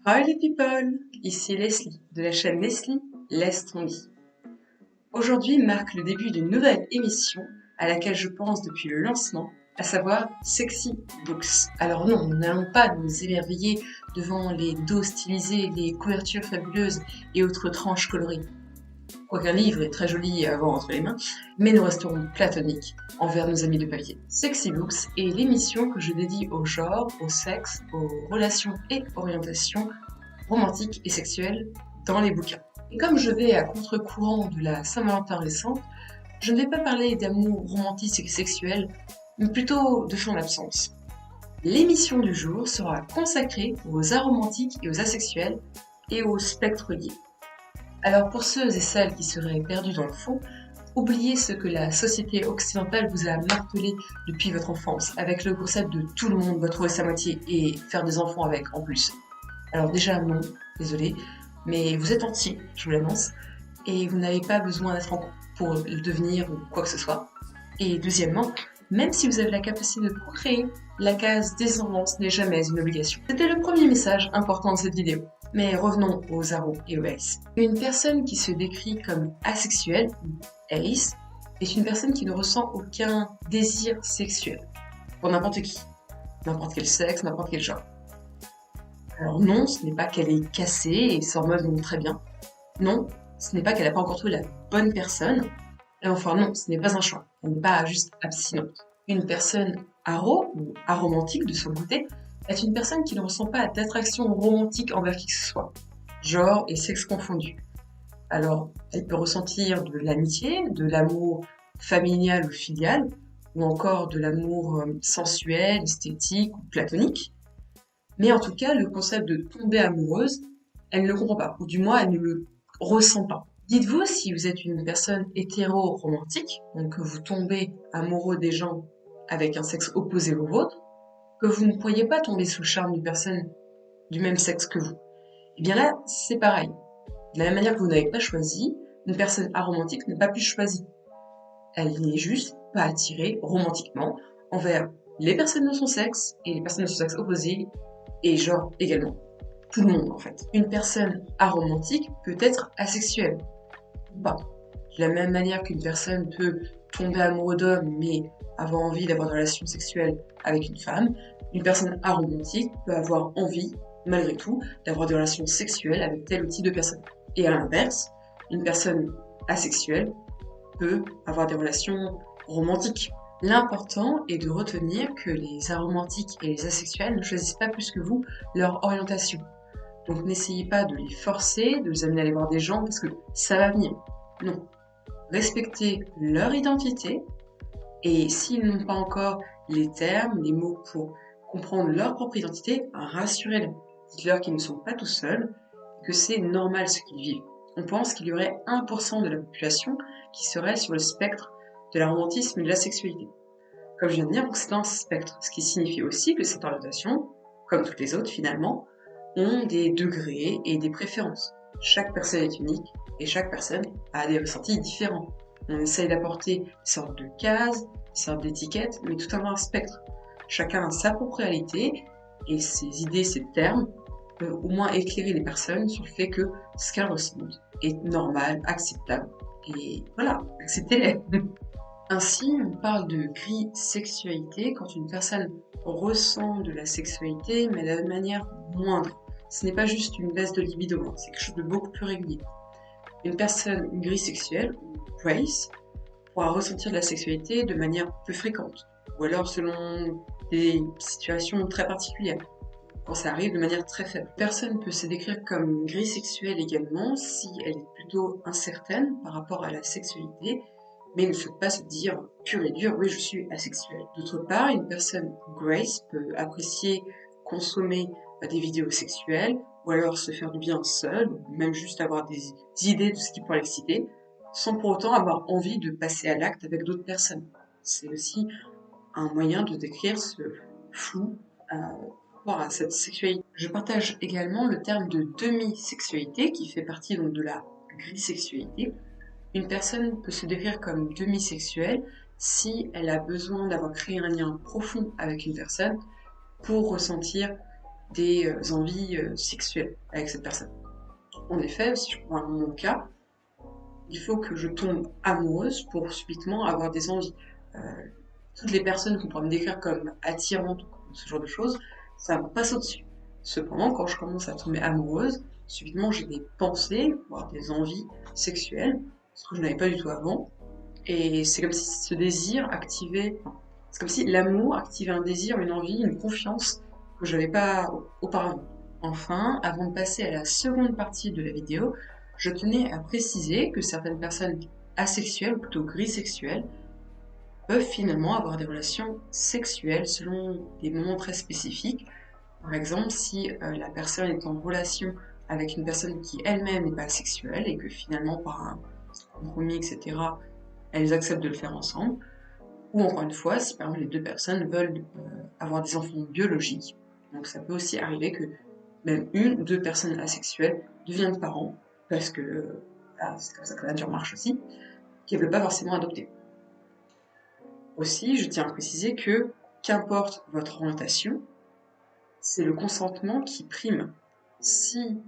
Hi les people, ici Leslie de la chaîne Leslie Laisse ton lit. Aujourd'hui marque le début d'une nouvelle émission à laquelle je pense depuis le lancement, à savoir Sexy Books. Alors non, nous n'allons pas nous émerveiller devant les dos stylisés, les couvertures fabuleuses et autres tranches colorées. Quoiqu'un livre est très joli à avoir entre les mains, mais nous resterons platoniques envers nos amis de papier. Sexy Books est l'émission que je dédie au genre, au sexe, aux relations et orientations romantiques et sexuelles dans les bouquins. Et comme je vais à contre-courant de la Saint-Valentin récente, je ne vais pas parler d'amour romantique et sexuel, mais plutôt de son absence. L'émission du jour sera consacrée aux aromantiques et aux asexuels et au spectre lié. Alors pour ceux et celles qui seraient perdus dans le fond, oubliez ce que la société occidentale vous a martelé depuis votre enfance, avec le concept de tout le monde doit trouver sa moitié et faire des enfants avec en plus. Alors déjà non, désolé, mais vous êtes entier, je vous l'annonce, et vous n'avez pas besoin d'être en couple pour le devenir ou quoi que ce soit. Et deuxièmement, même si vous avez la capacité de procréer, la case descendance n'est jamais une obligation. C'était le premier message important de cette vidéo. Mais revenons aux aros et aux ace. Une personne qui se décrit comme asexuelle, ou ace, est une personne qui ne ressent aucun désir sexuel. Pour n'importe qui. N'importe quel sexe, n'importe quel genre. Alors non, ce n'est pas qu'elle est cassée et sort mode donc très bien. Non, ce n'est pas qu'elle n'a pas encore trouvé la bonne personne. Et enfin non, ce n'est pas un choix. Elle n'est pas juste abstinente. Une personne aro ou aromantique de son côté est une personne qui ne ressent pas d'attraction romantique envers qui que ce soit, genre et sexe confondus. Alors, elle peut ressentir de l'amitié, de l'amour familial ou filial, ou encore de l'amour sensuel, esthétique ou platonique. Mais en tout cas, le concept de tomber amoureuse, elle ne le comprend pas, ou du moins elle ne le ressent pas. Dites-vous si vous êtes une personne hétéro-romantique, donc que vous tombez amoureux des gens avec un sexe opposé au vôtre, que vous ne pourriez pas tomber sous le charme d'une personne du même sexe que vous. Et bien là, c'est pareil. De la même manière que vous n'avez pas choisi, une personne aromantique n'a pas pu choisir. Elle n'est juste pas attirée romantiquement envers les personnes de son sexe et les personnes de son sexe opposé et genre également. Tout le monde en fait. Une personne aromantique peut être asexuelle ou pas. De la même manière qu'une personne peut tomber amoureux d'hommes mais avoir envie d'avoir des relations sexuelles avec une femme, une personne aromantique peut avoir envie, malgré tout, d'avoir des relations sexuelles avec tel ou type de personne. Et à l'inverse, une personne asexuelle peut avoir des relations romantiques. L'important est de retenir que les aromantiques et les asexuels ne choisissent pas plus que vous leur orientation. Donc n'essayez pas de les forcer, de les amener à aller voir des gens parce que ça va venir. Non. Respectez leur identité et s'ils n'ont pas encore les termes, les mots pour comprendre leur propre identité, rassurez-les. Dites-leur qu'ils ne sont pas tout seuls et que c'est normal ce qu'ils vivent. On pense qu'il y aurait 1% de la population qui serait sur le spectre de l'aromantisme et de la sexualité. Comme je viens de dire, c'est un spectre, ce qui signifie aussi que cette orientation, comme toutes les autres finalement, ont des degrés et des préférences. Chaque personne est unique et chaque personne a des ressentis différents. On essaye d'apporter une sorte de cases, une sorte d'étiquette, mais tout un spectre. Chacun a sa propre réalité et ses idées, ses termes peuvent au moins éclairer les personnes sur le fait que ce qu'elles ressentent est normal, acceptable. Et voilà, acceptez-les. Ainsi, on parle de gris-sexualité quand une personne ressent de la sexualité, mais de manière moindre. Ce n'est pas juste une baisse de libido, c'est quelque chose de beaucoup plus régulier. Une personne gris-sexuelle, ou grace, pourra ressentir de la sexualité de manière peu fréquente, ou alors selon des situations très particulières, quand ça arrive de manière très faible. Une personne peut se décrire comme gris-sexuelle également si elle est plutôt incertaine par rapport à la sexualité, mais il ne faut pas se dire pur et dur, oui, je suis asexuel. D'autre part, une personne grace peut apprécier consommer des vidéos sexuelles, ou alors se faire du bien seul, ou même juste avoir des idées de ce qui pourrait l'exciter, sans pour autant avoir envie de passer à l'acte avec d'autres personnes. C'est aussi un moyen de décrire ce flou par rapport à cette sexualité. Je partage également le terme de demi-sexualité, qui fait partie donc de la gris-sexualité. Une personne peut se décrire comme demi-sexuelle si elle a besoin d'avoir créé un lien profond avec une personne pour ressentir des envies sexuelles avec cette personne. En effet, si je prends mon cas, il faut que je tombe amoureuse pour subitement avoir des envies. Euh, Toutes les personnes qu'on pourrait me décrire comme attirantes, ce genre de choses, ça me passe au-dessus. Cependant, quand je commence à tomber amoureuse, subitement j'ai des pensées, voire des envies sexuelles, ce que je n'avais pas du tout avant. Et c'est comme si ce désir activait, enfin, c'est comme si l'amour activait un désir, une envie, une confiance que je n'avais pas auparavant. Enfin, avant de passer à la seconde partie de la vidéo, je tenais à préciser que certaines personnes asexuelles, ou plutôt grisexuelles, peuvent finalement avoir des relations sexuelles selon des moments très spécifiques. Par exemple, si la personne est en relation avec une personne qui elle-même n'est pas sexuelle et que finalement par un compromis, etc., elles acceptent de le faire ensemble. Ou encore une fois, si par exemple les deux personnes veulent avoir des enfants biologiques. Donc ça peut aussi arriver que même une ou deux personnes asexuelles deviennent parents, parce que c'est comme ça que la nature marche aussi, qui ne veulent pas forcément adopter. Aussi, je tiens à préciser que, qu'importe votre orientation, c'est le consentement qui prime. Si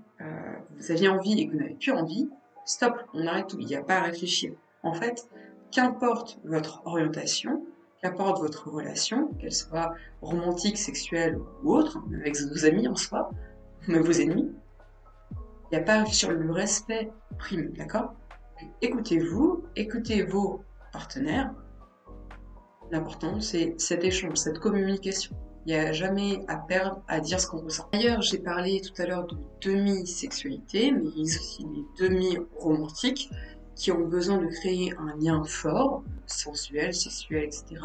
vous aviez envie et que vous n'avez plus envie, stop, on arrête tout, il n'y a pas à réfléchir. En fait, qu'importe votre orientation, qu'importe votre relation, qu'elle soit romantique, sexuelle ou autre, avec vos amis en soi, même vos ennemis, il n'y a pas à réfléchir, le respect prime, d'accord? Écoutez-vous, écoutez vos partenaires. L'important, c'est cet échange, cette communication. Il n'y a jamais à perdre à dire ce qu'on ressent. D'ailleurs, j'ai parlé tout à l'heure de demi-sexualité, mais il existe aussi les demi-romantiques qui ont besoin de créer un lien fort, sensuel, sexuel, etc.,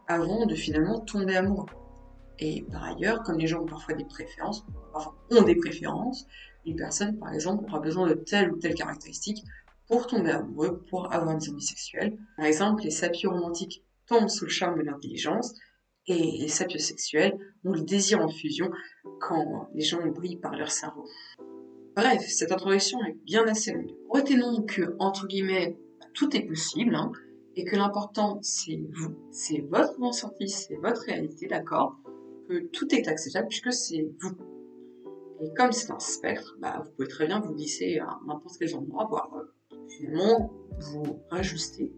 avant de finalement tomber amoureux. Et par ailleurs, comme les gens ont parfois des préférences, enfin ont des préférences, une personne, par exemple, aura besoin de telle ou telle caractéristique pour tomber amoureux, pour avoir des envies sexuelles. Par exemple, les sapioromantiques tombent sous le charme de l'intelligence, et les sapiosexuels ont le désir en fusion quand les gens brillent par leur cerveau. Bref, cette introduction est bien assez longue. Retenons que, entre guillemets, tout est possible, hein, et que l'important, c'est vous, c'est votre ressenti, c'est votre réalité, d'accord? Que tout est acceptable puisque c'est vous. Et comme c'est un spectre, vous pouvez très bien vous glisser à n'importe quel endroit, voire finalement vous rajuster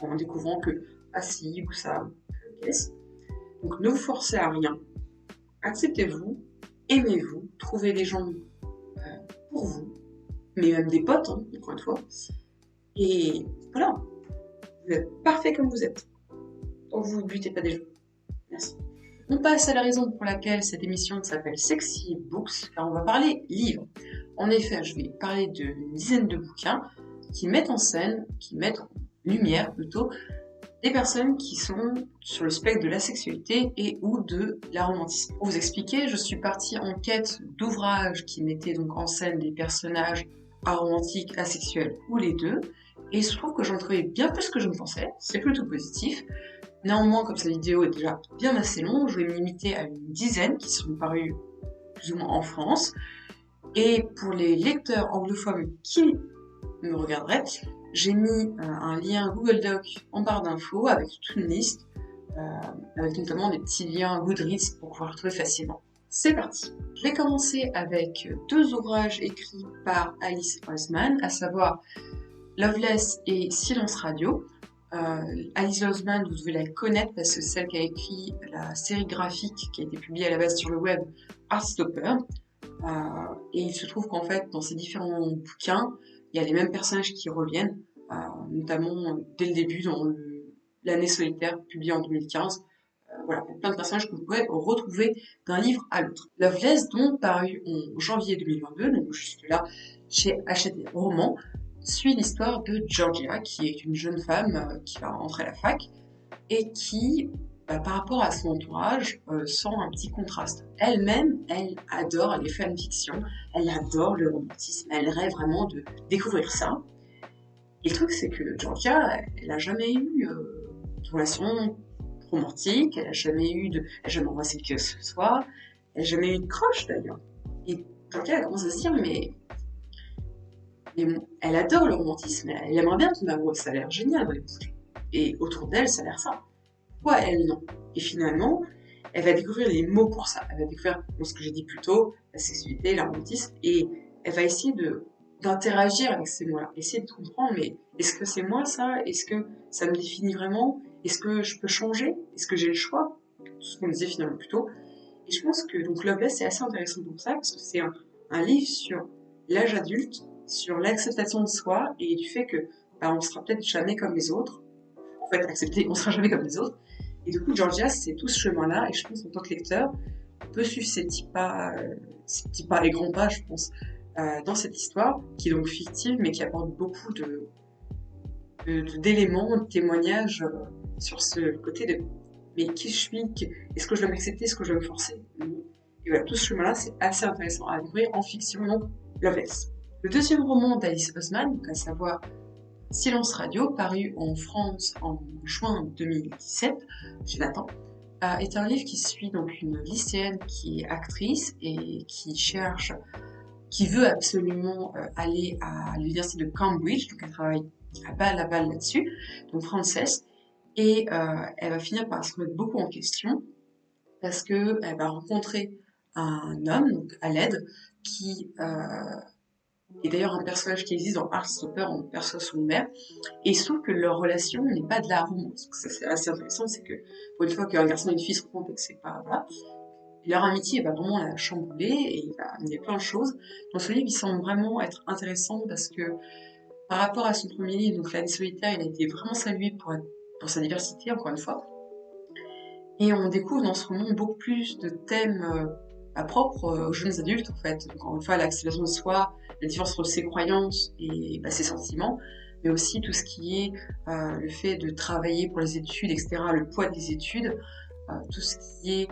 en découvrant que si ou ça, qu'est-ce. Donc ne vous forcez à rien, acceptez-vous, aimez-vous, trouvez des gens pour vous, mais même des potes, hein, encore une fois. Et voilà, vous êtes parfait comme vous êtes. Donc vous ne butez pas des gens. Merci. On passe à la raison pour laquelle cette émission s'appelle Sexy Books, car on va parler livres. En effet, je vais parler d'une dizaine de bouquins qui mettent en scène, qui mettent en lumière plutôt, des personnes qui sont sur le spectre de la sexualité et ou de l'aromantisme. Pour vous expliquer, je suis partie en quête d'ouvrages qui mettaient donc en scène des personnages aromantiques, asexuels ou les deux, et il se trouve que j'en trouvais bien plus que je ne pensais, c'est plutôt positif. Néanmoins, comme cette vidéo est déjà bien assez longue, je vais me limiter à une dizaine qui sont parus plus ou moins en France. Et pour les lecteurs anglophones qui me regarderaient, j'ai mis un lien Google Doc en barre d'infos avec toute une liste, avec notamment des petits liens Goodreads pour pouvoir le trouver facilement. C'est parti. Je vais commencer avec deux ouvrages écrits par Alice Oseman, à savoir Loveless et Silence Radio. Alice Oseman, vous devez la connaître parce que c'est celle qui a écrit la série graphique qui a été publiée à la base sur le web, Heartstopper. Et il se trouve qu'en fait, dans ces différents bouquins, il y a les mêmes personnages qui reviennent, notamment dès le début dans l'année solitaire publiée en 2015. Voilà, il y a plein de personnages que vous pouvez retrouver d'un livre à l'autre. Loveless, donc, paru en janvier 2022, donc juste là, chez Hachette Romans, suit l'histoire de Georgia, qui est une jeune femme qui va rentrer à la fac et qui, par rapport à son entourage, sent un petit contraste. Elle-même, elle adore les fanfictions, elle adore le romantisme, elle rêve vraiment de découvrir ça. Et le truc, c'est que Georgia, elle n'a jamais eu de relation romantique, elle n'a jamais embrassé qui que ce soit, elle n'a jamais eu de crush d'ailleurs. Et Georgia, elle commence à se dire, mais elle adore le romantisme, elle aimerait bien tomber amoureuse, ça a l'air génial dans les bouquins. Et autour d'elle, ça a l'air ça. Pourquoi elle, non? Et finalement, elle va découvrir les mots pour ça. Elle va découvrir ce que j'ai dit plus tôt, la sexualité, l'aromatisme, et elle va essayer d'interagir avec ces mots-là, essayer de comprendre, mais est-ce que c'est moi ça? Est-ce que ça me définit vraiment? Est-ce que je peux changer? Est-ce que j'ai le choix? Tout ce qu'on disait finalement plus tôt. Et je pense que donc Loveless c'est assez intéressant pour ça, parce que c'est un livre sur l'âge adulte, sur l'acceptation de soi et du fait que on sera peut-être jamais comme les autres. En fait, accepter, on sera jamais comme les autres. Et du coup, Georgia, c'est tout ce chemin-là, et je pense qu'en tant que lecteur, on peut suivre ces petits pas et grands pas, je pense, dans cette histoire, qui est donc fictive, mais qui apporte beaucoup d'éléments, de témoignages sur ce côté de mais qui je suis, est-ce que je dois m'accepter, est-ce que je dois me forcer. Et voilà, tout ce chemin-là, c'est assez intéressant à découvrir en fiction, donc Loveless. Le deuxième roman d'Alice Oseman, donc à savoir Silence Radio, paru en France en juin 2017, chez Nathan, est un livre qui suit donc une lycéenne qui est actrice et qui veut absolument aller à l'université de Cambridge, donc elle travaille à balle là-dessus, donc Frances, et elle va finir par se remettre beaucoup en question parce qu'elle va rencontrer un homme, donc Aled, qui est d'ailleurs un personnage qui existe dans Heartstopper, on perçoit son mère, et il se trouve que leur relation n'est pas de la romance. Ça, c'est assez intéressant, c'est que pour une fois qu'un garçon et une fille se rencontrent et que c'est pas... Voilà, leur amitié va vraiment la chambouler et il y a plein de choses. Dans ce livre, il semble vraiment être intéressant parce que par rapport à son premier livre, donc L'année solitaire, il a été vraiment salué pour sa diversité, encore une fois. Et on découvre dans ce roman beaucoup plus de thèmes propres aux jeunes adultes, en fait. Donc, encore une fois, l'acceptation de soi, la différence entre ses croyances et ses sentiments, mais aussi tout ce qui est le fait de travailler pour les études, etc., le poids des études, tout ce qui est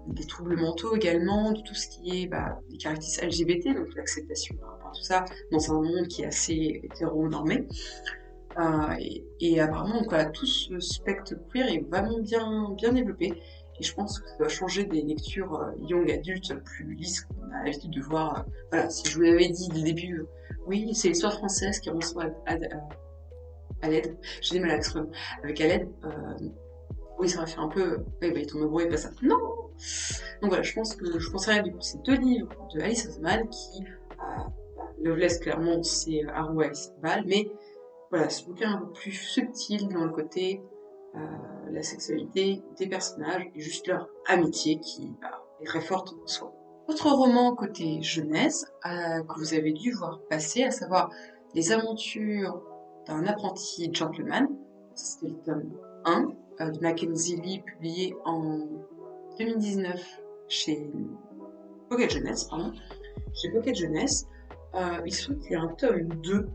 des troubles mentaux également, tout ce qui est les caractéristiques LGBT, donc l'acceptation par rapport à tout ça, dans un monde qui est assez hétéronormé. Et apparemment, donc, voilà, tout ce spectre queer est vraiment bien développé. Et je pense que ça doit changer des lectures young adultes plus lisses qu'on a l'habitude de voir. Voilà, si je vous l'avais dit dès le début, oui, c'est l'histoire française qui reçoit à l'aide. J'ai des mal à l'exprimer. Avec à l'aide, oui, ça va faire un peu. Oui, il tombe amoureux et pas ça. Non. Donc voilà, je pense que je conseillerais du coup ces deux livres de Alice Oseman qui, Loveless, clairement, c'est Arrow Alice Val, mais voilà, ce bouquin un peu plus subtil dans le côté la sexualité des personnages et juste leur amitié qui est très forte en soi. Autre roman côté jeunesse que vous avez dû voir passer, à savoir Les aventures d'un apprenti gentleman, c'était le tome 1 de Mackenzie Lee, publié en 2019 chez Pocket Jeunesse, Chez Pocket Jeunesse, il se trouve qu'il y a un tome 2,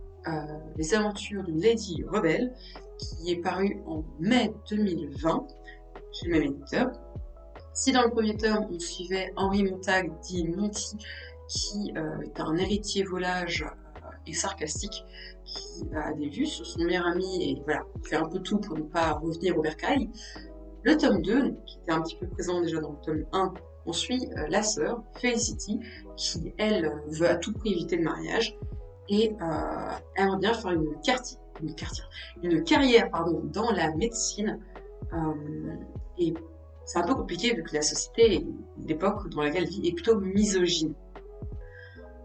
Les aventures d'une Lady Rebelle, qui est paru en mai 2020 chez le même éditeur. Si dans le premier tome, on suivait Henri Montag, dit Monty, qui est un héritier volage et sarcastique, qui a des vues sur son meilleur ami et voilà, fait un peu tout pour ne pas revenir au bercail. Le tome 2, qui était un petit peu présent déjà dans le tome 1, on suit la sœur, Felicity, qui, elle, veut à tout prix éviter le mariage et aimerait bien faire une carrière dans la médecine. Et c'est un peu compliqué vu que la société, l'époque dans laquelle elle vit, est plutôt misogyne.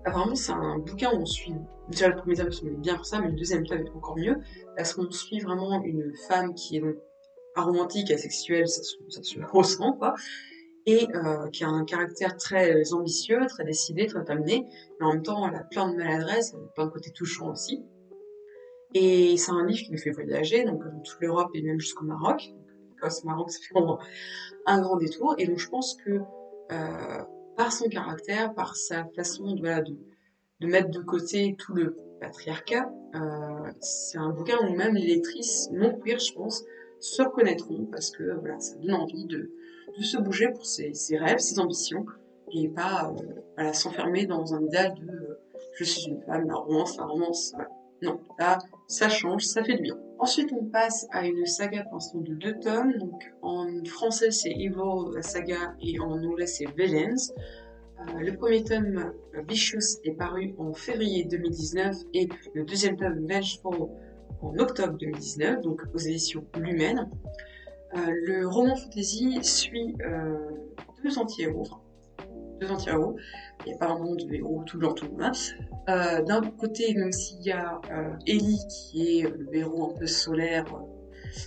Apparemment, c'est un bouquin où on suit, déjà le premier tome est bien pour ça, mais le deuxième tome est encore mieux, parce qu'on suit vraiment une femme qui est donc aromantique, asexuelle, ça se ressent, quoi, et qui a un caractère très ambitieux, très décidé, très déterminé, mais en même temps, elle a plein de maladresse, elle a plein de côtés touchants aussi. Et c'est un livre qui nous fait voyager, donc dans toute l'Europe et même jusqu'au Maroc. Écosse, Maroc, ça fait vraiment un grand détour. Et donc je pense que par son caractère, par sa façon de mettre de côté tout le patriarcat, c'est un bouquin où même les lectrices non queer, je pense, se reconnaîtront parce que voilà, ça donne envie de se bouger pour ses rêves, ses ambitions, et pas s'enfermer dans un idéal de je suis une femme, la romance, voilà. Non, là, ça change, ça fait du bien. Ensuite, on passe à une saga pour l'instant de 2 tomes. Donc, en français, c'est Evil, la saga, et en anglais, c'est Villains. Le premier tome, Vicious, est paru en février 2019 et le deuxième tome, Vengeful, en octobre 2019, donc aux éditions Lumen. Le roman fantasy suit deux anti-héros, enfin deux anti-héros. Il n'y a pas un monde de héros tout blanc tout blanc. D'un côté, même s'il y a Ellie qui est le héros un peu solaire,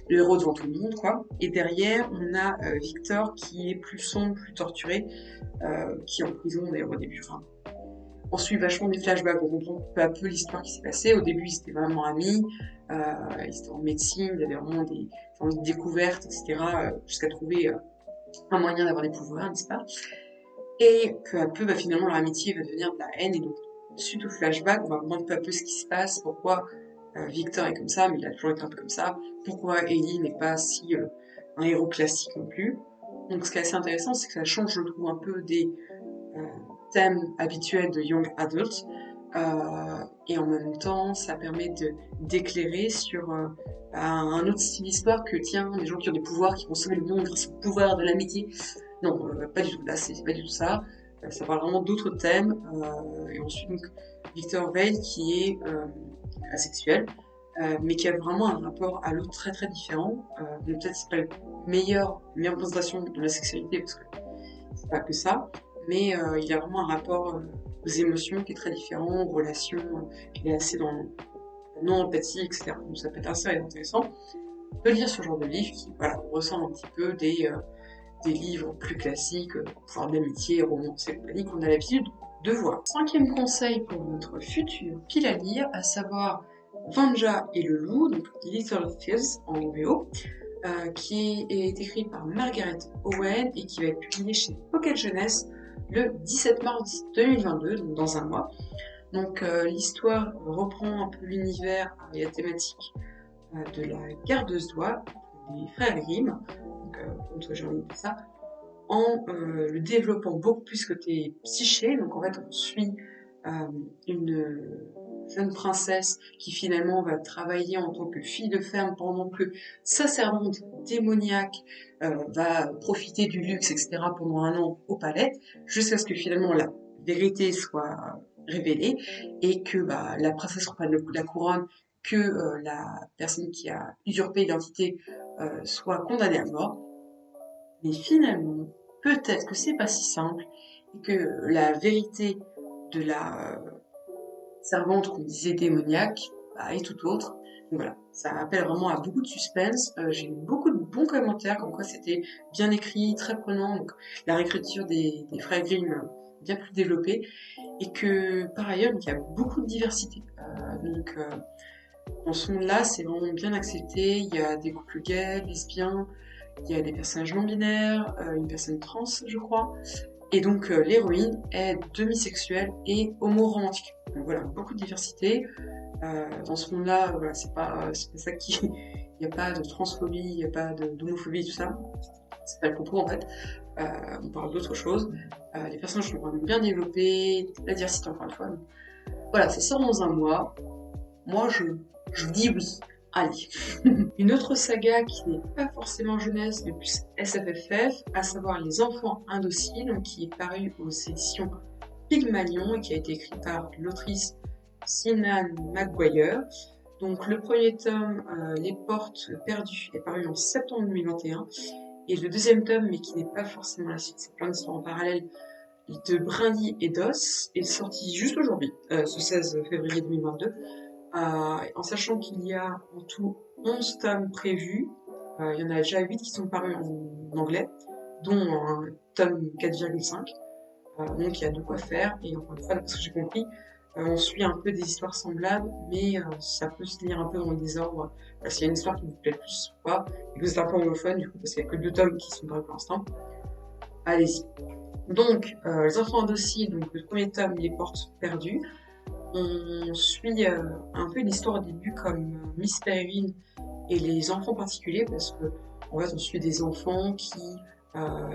le héros devant tout le monde, quoi. Et derrière, on a Victor qui est plus sombre, plus torturé, qui est en prison d'ailleurs au début. Enfin, on suit vachement des flashbacks, on comprend peu à peu l'histoire qui s'est passée. Au début, ils étaient vraiment amis, ils étaient en médecine, il y avait vraiment des découvertes, etc., jusqu'à trouver un moyen d'avoir des pouvoirs, n'est-ce pas? Et peu à peu, finalement, leur amitié va devenir de la haine, et donc, suite au flashback, on va comprendre peu à peu ce qui se passe, pourquoi Victor est comme ça, mais il a toujours été un peu comme ça, pourquoi Ellie n'est pas si un héros classique non plus. Donc ce qui est assez intéressant, c'est que ça change, je trouve, un peu des euh, thèmes habituels de Young Adult, et en même temps, ça permet d'éclairer sur un autre style d'histoire que, tiens, des gens qui ont des pouvoirs, qui vont sauver le monde grâce au pouvoir de l'amitié. Non, pas du tout, là, c'est pas du tout ça. Ça parle vraiment d'autres thèmes. Et ensuite, donc, Victor Vale, qui est asexuel, mais qui a vraiment un rapport à l'autre très très différent. Mais peut-être c'est pas la meilleure représentation de la sexualité, parce que c'est pas que ça, mais il a vraiment un rapport aux émotions qui est très différent, aux relations, il est assez dans non-empathie, etc. Donc ça peut être assez intéressant de lire ce genre de livre qui, voilà, ressemble un petit peu des livres plus classiques, pouvoir d'amitié, romance et compagnie, qu'on a l'habitude de voir. Cinquième conseil pour notre futur pile à lire, à savoir Vanja et le loup, donc Little Thieves en VO, qui est écrit par Margaret Owen et qui va être publié chez Pocket Jeunesse le 17 mars 2022, donc dans un mois. Donc l'histoire reprend un peu l'univers et la thématique de la gardeuse d'oie des frères Grimm, donc j'ai envie de dire ça, en le développant beaucoup plus côté psyché. Donc en fait, on suit une jeune princesse qui finalement va travailler en tant que fille de ferme pendant que sa servante démoniaque va profiter du luxe, etc. pendant un an au palais, jusqu'à ce que finalement la vérité soit révélée et que la princesse reprenne la couronne, que la personne qui a usurpé l'identité soit condamnée à mort. Mais finalement, peut-être que c'est pas si simple et que la vérité de la servante qu'on disait démoniaque est tout autre. Donc voilà, ça appelle vraiment à beaucoup de suspense. J'ai eu beaucoup de bons commentaires, comme quoi c'était bien écrit, très prenant. Donc la réécriture des frères Grimm bien plus développée. Et que par ailleurs, il y a beaucoup de diversité. Dans ce monde-là, c'est vraiment bien accepté. Il y a des couples gays, lesbiens, il y a des personnages non binaires, une personne trans, je crois. Et donc l'héroïne est demisexuelle et homo-romantique. Donc voilà, beaucoup de diversité. Dans ce monde-là, voilà, c'est pas ça qui... Il n'y a pas de transphobie, il n'y a pas d'homophobie, tout ça. C'est pas le propos en fait. On parle d'autre chose. Les personnages sont vraiment bien développés, la diversité encore une fois. Donc, voilà, ça sort dans un mois. Moi, je dis oui. Allez. Une autre saga qui n'est pas forcément jeunesse, mais plus SFFF, à savoir Les Enfants Indociles, qui est paru aux éditions Pygmalion et qui a été écrit par l'autrice Sinan McGuire. Donc le premier tome, Les Portes Perdues, est paru en septembre 2021. Et le deuxième tome, mais qui n'est pas forcément la suite, c'est plein d'histoires en parallèle, de Brindilles et d'Os, est sorti juste aujourd'hui, ce 16 février 2022. En sachant qu'il y a en tout 11 tomes prévus, il y en a déjà 8 qui sont parus en anglais, dont un tome 4,5. Donc il y a de quoi faire, et encore une fois, parce que j'ai compris, on suit un peu des histoires semblables, mais ça peut se lire un peu dans le désordre. S'il y a une histoire qui vous plaît plus ou pas, et que vous êtes un peu anglophone, du coup, parce qu'il n'y a que 2 tomes qui sont parus pour l'instant, allez-y. Donc, Les Enfants Indociles, donc le premier tome, Les Portes Perdues. On suit un peu l'histoire au début comme Miss Peregrine et les enfants particuliers, parce que en fait on suit des enfants qui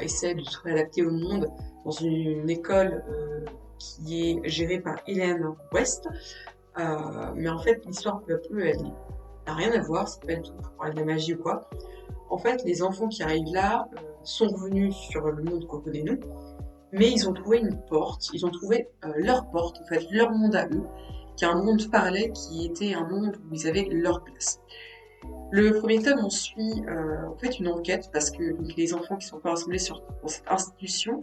essaient de se réadapter au monde dans une école qui est gérée par Hélène West. Mais en fait l'histoire peu à peu elle n'a rien à voir, c'est pas du tout pour parler de la magie ou quoi. En fait les enfants qui arrivent là sont revenus sur le monde qu'on connaît nous, mais ils ont trouvé une porte, ils ont trouvé leur porte, en fait, leur monde à eux, qui est un monde parallèle qui était un monde où ils avaient leur place. Le premier tome, on suit en fait une enquête parce que donc, les enfants qui sont pas rassemblés dans cette institution,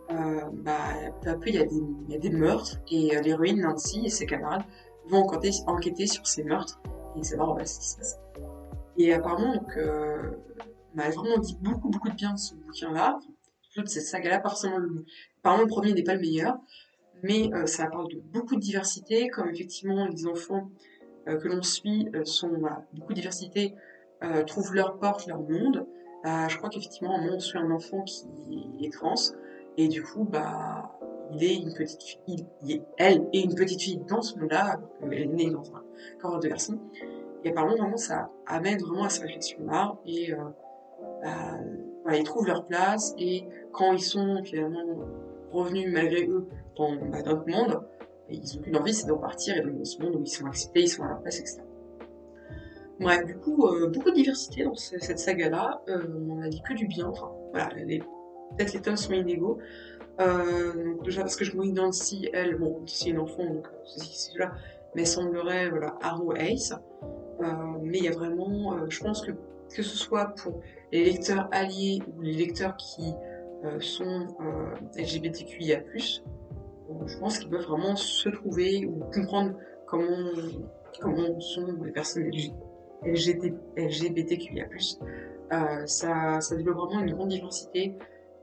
bah, peu à peu il y a des meurtres et l'héroïne Nancy et ses camarades vont enquêter sur ces meurtres et savoir ce qui se passe. Et apparemment, donc, on m'a vraiment dit beaucoup de bien de ce bouquin-là, de cette saga-là, pas forcément apparemment le premier n'est pas le meilleur, mais ça parle de beaucoup de diversité, comme effectivement les enfants que l'on suit sont voilà, beaucoup de diversité, trouvent leur porte, leur monde. Je crois qu'effectivement, on suit un enfant qui est trans, et du coup, bah, il est une petite fille, elle est une petite fille dans ce monde-là, elle est née dans un corps de garçon. Et apparemment, vraiment, ça amène vraiment à ces réflexions-là, et bah, voilà, ils trouvent leur place, et quand ils sont finalement revenus malgré eux dans notre monde, ils n'ont qu'une envie, c'est de repartir et dans ce monde où ils sont acceptés, ils sont à leur place, etc. Bref, du coup, beaucoup de diversité dans cette saga-là. On en a dit que du bien. Enfin, voilà, peut-être les tomes sont inégaux. Donc déjà parce que je me dis Nancy, elle, bon, c'est une enfant, donc c'est là, mais elle semblerait, voilà, Arrow Ace. Mais il y a vraiment, je pense que ce soit pour les lecteurs alliés ou les lecteurs qui sont LGBTQIA+, je pense qu'ils peuvent vraiment se trouver ou comprendre comment, comment sont les personnes LGBTQIA+. Ça développe vraiment une grande diversité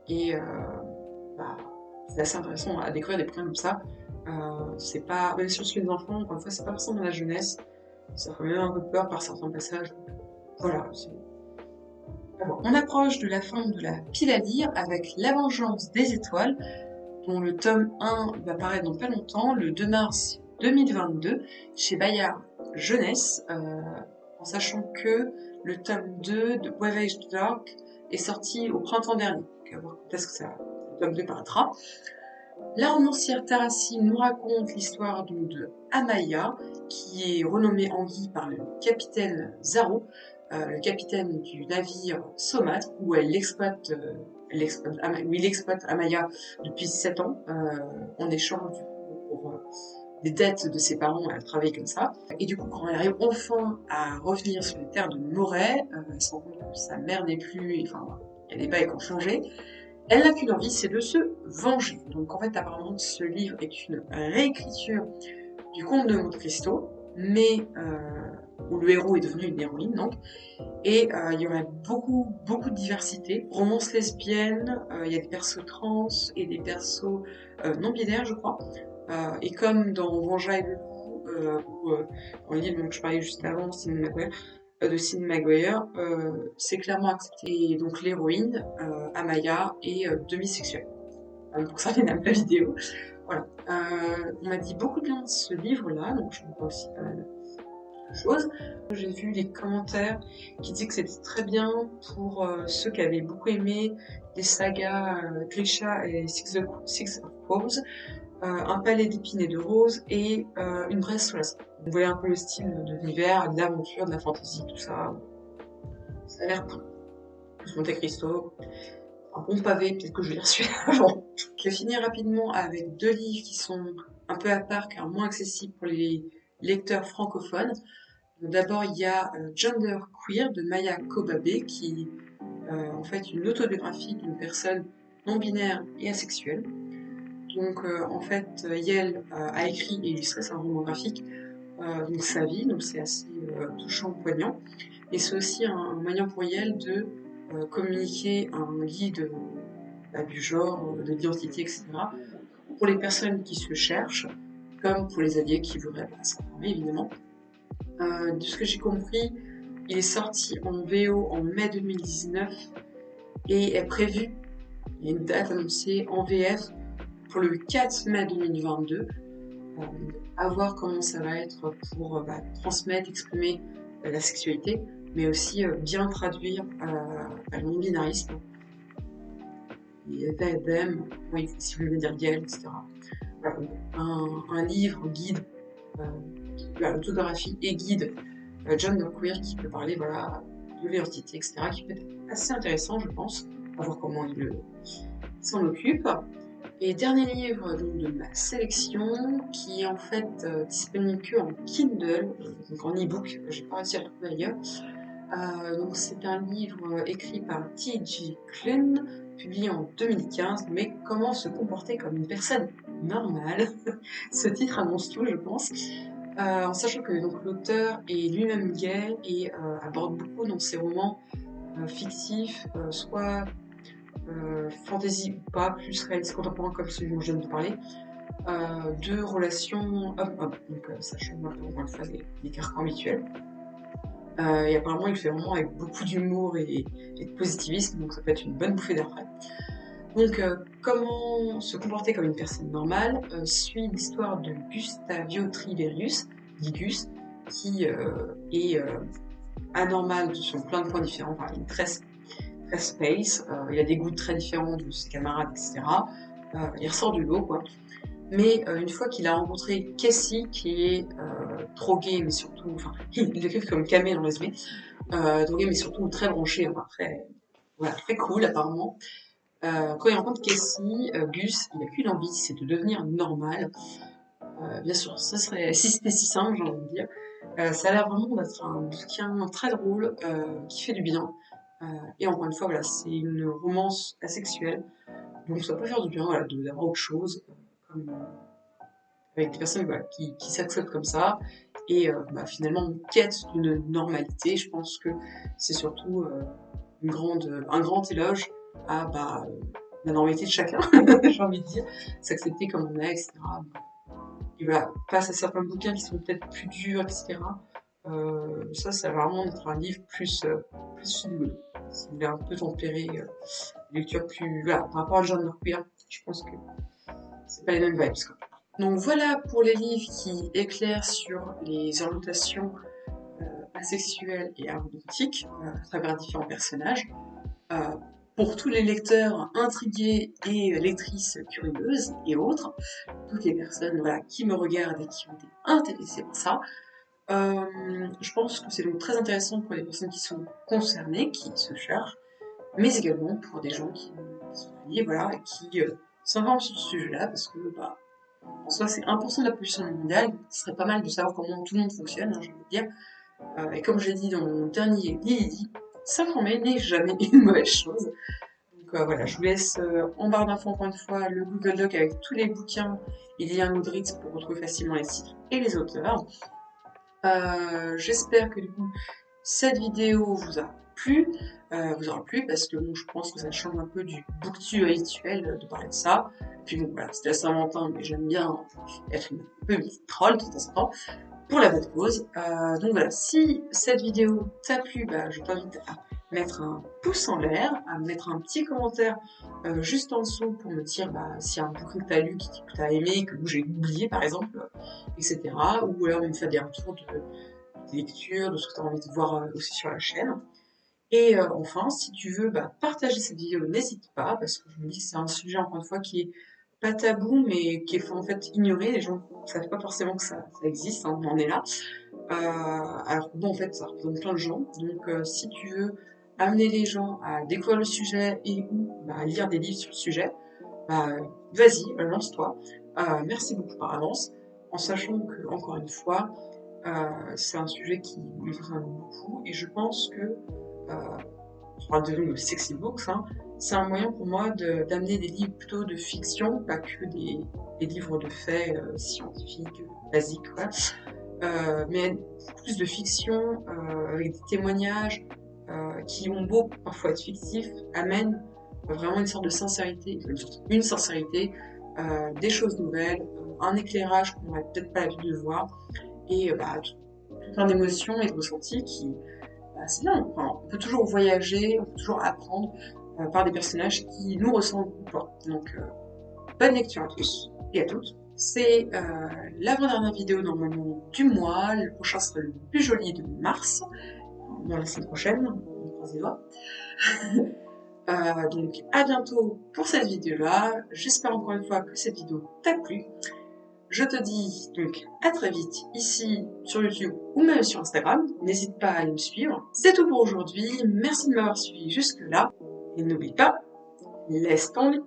et bah, c'est assez intéressant à découvrir des bouquins comme ça. C'est pas, même si on suit les enfants, encore une fois, c'est pas forcément la jeunesse, ça fait même un peu peur par certains passages. Voilà. On approche de la fin de la pile à lire avec La Vengeance des Étoiles, dont le tome 1 va paraître dans pas longtemps, le 2 mars 2022, chez Bayard Jeunesse, en sachant que le tome 2 de Wavage Dark est sorti au printemps dernier. Donc, à voir quand est-ce que le tome 2 paraîtra. La romancière Tarassi nous raconte l'histoire de Amaya, qui est renommée Anguille par le capitaine Zaro, le capitaine du navire Saumâtre, où il exploite Amaya depuis 7 ans, en échange pour des dettes de ses parents, elle travaille comme ça. Et du coup, quand elle arrive enfin à revenir sur les terres de Moret, elle se rend compte que sa mère n'est plus, enfin, il y a des bails qui ont changé. Elle n'a qu'une envie, c'est de se venger. Donc en fait, apparemment, ce livre est une réécriture du conte de Monte Cristo, mais où le héros est devenu une héroïne, donc. Et il y aurait beaucoup de diversité. Romance lesbienne, il y a des persos trans et des persos non binaires, je crois. Et comme dans Vengea et le loup, ou dans le livre dont je parlais juste avant, de Sean Maguire, c'est clairement accepté. Et donc l'héroïne, Amaya, est demi-sexuelle. Donc ça, n'aime la vidéo. Voilà. On m'a dit beaucoup de bien de ce livre-là, donc je vois aussi pas mal de choses. J'ai vu les commentaires qui disaient que c'était très bien pour ceux qui avaient beaucoup aimé les sagas Grisha et Six of Crows, un palais d'épines et de roses et une braise sous la cendre. Vous voyez un peu le style de l'univers, de l'aventure, de la fantasy, tout ça. Ça a l'air cool. Monte Cristo, un bon pavé, peut-être que je vais lire celui-là avant. Je vais finir rapidement avec 2 livres qui sont un peu à part car moins accessibles pour les lecteurs francophones. D'abord, il y a Gender Queer de Maya Kobabe qui est en fait une autobiographie d'une personne non binaire et asexuelle. Donc en fait, Yael a écrit et illustré, c'est un roman graphique, donc sa vie, donc c'est assez touchant, poignant. Et c'est aussi un moyen pour Yael de communiquer un guide du genre, de l'identité, etc. pour les personnes qui se cherchent, comme pour les alliés qui voudraient s'informer, évidemment. De ce que j'ai compris, il est sorti en VO en mai 2019 et est prévu, il y a une date annoncée en VF pour le 4 mai 2022. À voir comment ça va être pour transmettre, exprimer la sexualité, mais aussi bien traduire le non-binarisme, them, oui, si vous voulez dire gay, etc. Voilà, un livre guide, l'autographie et guide genderqueer qui peut parler voilà, de l'identité, etc., qui peut être assez intéressant, je pense, à voir comment il s'en occupe. Et dernier livre donc, de ma sélection, qui est en fait disponible que en Kindle, donc en e-book, j'ai pas réussi à le trouver ailleurs. Donc c'est un livre écrit par T.J. Klune, publié en 2015, mais comment se comporter comme une personne normale. Ce titre annonce tout, je pense. En sachant que donc l'auteur est lui-même gay et aborde beaucoup dans ses romans fictifs, soit fantasy ou pas, plus réaliste contemporain comme celui dont je viens de parler, de relations homme-homme, donc sachant encore une fois les carcans habituels. Et apparemment il fait vraiment avec beaucoup d'humour et de positivisme, donc ça peut être une bonne bouffée d'air frais. Donc comment se comporter comme une personne normale suit l'histoire de Gustavio Triverius, dit Gus, qui est anormal sur plein de points différents, enfin, il est très space, il a des goûts très différents de ses camarades, etc. Il ressort du lot, quoi. Mais une fois qu'il a rencontré Cassie, qui est droguée, mais surtout, enfin, il le décrit comme camé dans le résumé, droguée, mais surtout très branchée, enfin, voilà, très cool apparemment. Quand il rencontre Cassie, Gus, il n'a qu'une envie, c'est de devenir normal. Bien sûr, ça serait, si c'était si simple, j'ai envie de dire. Ça a l'air vraiment d'être un bouquin très drôle, qui fait du bien. Et encore une fois, voilà, c'est une romance asexuelle, donc ça peut faire du bien, voilà, d'avoir autre chose, comme, avec des personnes voilà, qui s'acceptent comme ça, et finalement en quête d'une normalité. Je pense que c'est surtout un grand éloge à la normalité de chacun, j'ai envie de dire, s'accepter comme on est, etc. Et voilà, face à certains bouquins qui sont peut-être plus durs, etc. Ça va vraiment être un livre plus rigolo. Si vous voulez un peu tempérer lecture plus. Voilà, par rapport à genre queer, je pense que c'est pas les mêmes vibes, quoi. Donc voilà pour les livres qui éclairent sur les orientations asexuelles et aromantiques à travers différents personnages. Euh, pour tous les lecteurs intrigués et lectrices curieuses et autres, toutes les personnes voilà, qui me regardent et qui ont été intéressées par ça, je pense que c'est donc très intéressant pour les personnes qui sont concernées, qui se cherchent, mais également pour des gens qui sont liés, voilà, et qui s'informent sur ce sujet-là, parce que en soi c'est 1% de la population mondiale, ce serait pas mal de savoir comment tout le monde fonctionne, hein, j'ai envie de dire. Et comme j'ai dit dans mon dernier Lily, s'informer n'est jamais une mauvaise chose. Donc voilà, je vous laisse en barre d'infos encore une fois le Google Doc avec tous les bouquins et les liens Goodreads pour retrouver facilement les titres et les auteurs. J'espère que du coup cette vidéo vous aura plu parce que bon, je pense que ça change un peu du booktube habituel de parler de ça. Puis bon voilà, c'était la Saint-Valentin, mais j'aime bien être un peu une petite troll de temps en temps pour la bonne cause. Donc voilà, si cette vidéo t'a plu, je t'invite à mettre un pouce en l'air, à mettre un petit commentaire juste en dessous pour me dire s'il y a un bouquin que t'as lu, que t'as aimé, que j'ai oublié par exemple, etc. Ou alors me faire des retours de lecture, de ce que tu as envie de voir aussi sur la chaîne. Et enfin, si tu veux partager cette vidéo, n'hésite pas, parce que je me dis que c'est un sujet, encore une fois, qui est pas tabou, mais qui est en fait ignoré. Les gens ne savent pas forcément que ça existe, hein, on en est là. Alors bon, en fait, ça représente plein de gens. Donc, si tu veux amener les gens à découvrir le sujet et ou à lire des livres sur le sujet, vas-y, lance-toi. Merci beaucoup par avance, en sachant que, encore une fois, c'est un sujet qui me concerne beaucoup et je pense que, je parle de sexy books, hein, c'est un moyen pour moi d'amener des livres plutôt de fiction, pas que des livres de faits scientifiques basiques, quoi. Mais plus de fiction, avec des témoignages qui ont beau parfois être fictifs, amènent vraiment une sorte de sincérité, une sincérité, des choses nouvelles, un éclairage qu'on n'aurait peut-être pas l'habitude de voir, et tout plein d'émotions et de ressentis qui, c'est bien. Enfin, on peut toujours voyager, on peut toujours apprendre par des personnages qui nous ressemblent ou pas. Donc, bonne lecture à tous et à toutes. C'est l'avant-dernière vidéo normalement du mois. Le prochain sera le plus joli de mars, dans la semaine prochaine. On croise les doigts. Donc à bientôt pour cette vidéo-là. J'espère encore une fois que cette vidéo t'a plu. Je te dis donc à très vite ici sur YouTube ou même sur Instagram. N'hésite pas à aller me suivre. C'est tout pour aujourd'hui. Merci de m'avoir suivi jusque-là. Et n'oublie pas, laisse ton lit.